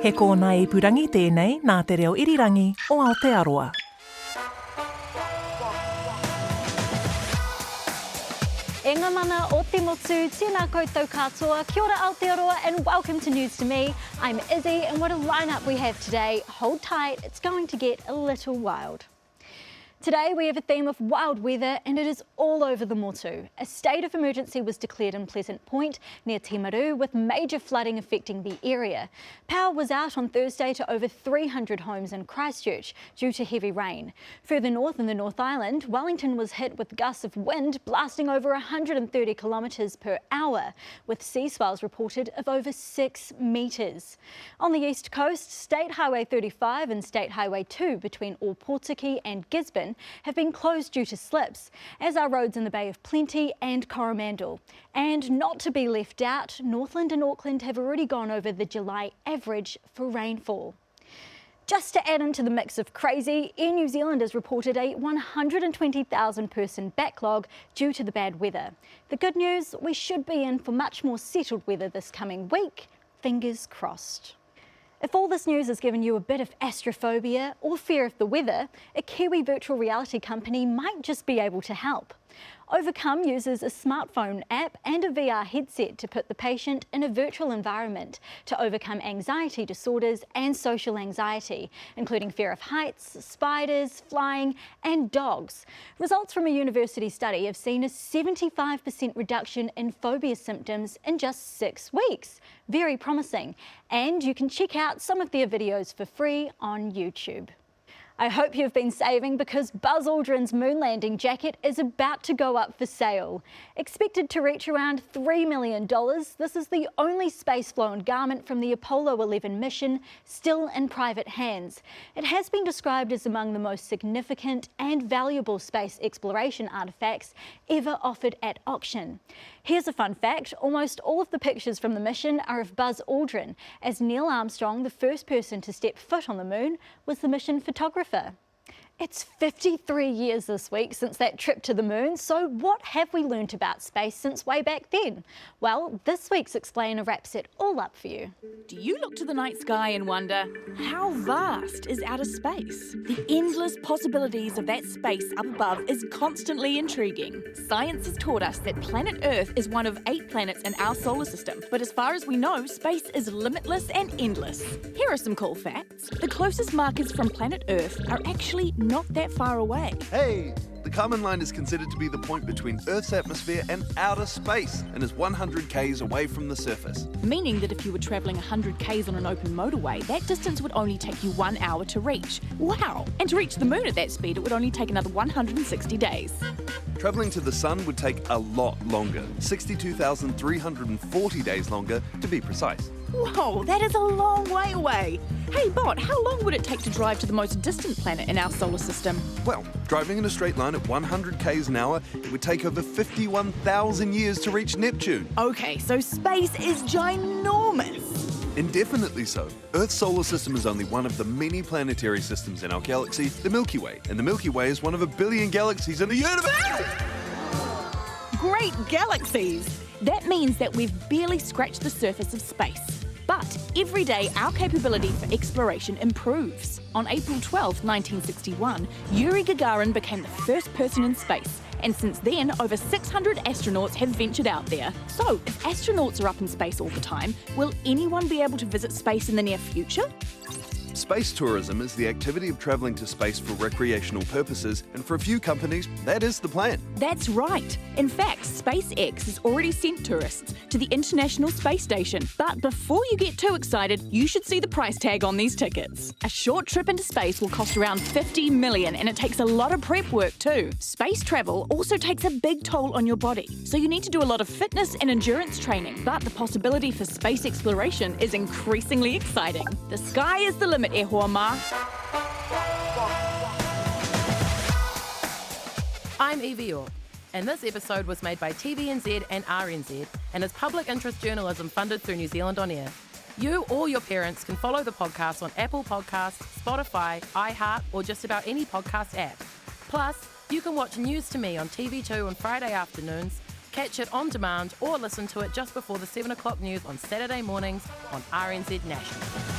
He kōna I purangi tēnei nā te reo irirangi o Aotearoa. E ngā mana o te motu, tēnā koutou katoa, kia ora Aotearoa and welcome to News to Me. I'm Izzy and what a lineup we have today. Hold tight, it's going to get a little wild. Today we have a theme of wild weather and it is all over the Motu. A state of emergency was declared in Pleasant Point near Timaru with major flooding affecting the area. Power was out on Thursday to over 300 homes in Christchurch due to heavy rain. Further north in the North Island, Wellington was hit with gusts of wind blasting over 130 kilometres per hour, with sea swells reported of over 6 metres. On the east coast, State Highway 35 and State Highway 2 between Ōpōtiki and Gisborne have been closed due to slips, as are roads in the Bay of Plenty and Coromandel. And not to be left out, Northland and Auckland have already gone over the July average for rainfall. Just to add into the mix of crazy, Air New Zealand has reported a 120,000 person backlog due to the bad weather. The good news, we should be in for much more settled weather this coming week. Fingers crossed. If all this news has given you a bit of astrophobia or fear of the weather, a Kiwi virtual reality company might just be able to help. Overcome uses a smartphone app and a VR headset to put the patient in a virtual environment to overcome anxiety disorders and social anxiety, including fear of heights, spiders, flying and dogs. Results from a university study have seen a 75% reduction in phobia symptoms in just 6 weeks. Very promising. And you can check out some of their videos for free on YouTube. I hope you've been saving because Buzz Aldrin's moon landing jacket is about to go up for sale. Expected to reach around $3 million, this is the only space-flown garment from the Apollo 11 mission still in private hands. It has been described as among the most significant and valuable space exploration artefacts ever offered at auction. Here's a fun fact, almost all of the pictures from the mission are of Buzz Aldrin, as Neil Armstrong, the first person to step foot on the moon, was the mission photographer. It's 53 years this week since that trip to the moon, so what have we learnt about space since way back then? Well, this week's Explainer wraps it all up for you. Do you look to the night sky and wonder, how vast is outer space? The endless possibilities of that space up above is constantly intriguing. Science has taught us that planet Earth is one of 8 planets in our solar system, but as far as we know, space is limitless and endless. Here are some cool facts. The closest markers from planet Earth are actually not that far away. Hey! The Kármán line is considered to be the point between Earth's atmosphere and outer space and is 100 k's away from the surface. Meaning that if you were travelling 100 k's on an open motorway, that distance would only take you 1 hour to reach. Wow! And to reach the moon at that speed, it would only take another 160 days. Travelling to the sun would take a lot longer, 62,340 days longer to be precise. Whoa, that is a long way away. Hey Bot, how long would it take to drive to the most distant planet in our solar system? Well, driving in a straight line at 100 k's an hour, it would take over 51,000 years to reach Neptune. Okay, so space is ginormous. Indefinitely so. Earth's solar system is only one of the many planetary systems in our galaxy, the Milky Way. And the Milky Way is one of a billion galaxies in the universe! Great galaxies! That means that we've barely scratched the surface of space. But every day, our capability for exploration improves. On April 12, 1961, Yuri Gagarin became the first person in space. And since then, over 600 astronauts have ventured out there. So, if astronauts are up in space all the time, will anyone be able to visit space in the near future? Space tourism is the activity of travelling to space for recreational purposes, and for a few companies, that is the plan. That's right. In fact, SpaceX has already sent tourists to the International Space Station. But before you get too excited, you should see the price tag on these tickets. A short trip into space will cost around $50 million, and it takes a lot of prep work too. Space travel also takes a big toll on your body, so you need to do a lot of fitness and endurance training. But the possibility for space exploration is increasingly exciting. The sky is the limit, e hoa ma. I'm Evie York, and this episode was made by TVNZ and RNZ and is public interest journalism funded through New Zealand On Air. You or your parents can follow the podcast on Apple Podcasts, Spotify, iHeart, or just about any podcast app. Plus, you can watch News to Me on TV2 on Friday afternoons, catch it on demand, or listen to it just before the 7 o'clock news on Saturday mornings on RNZ National.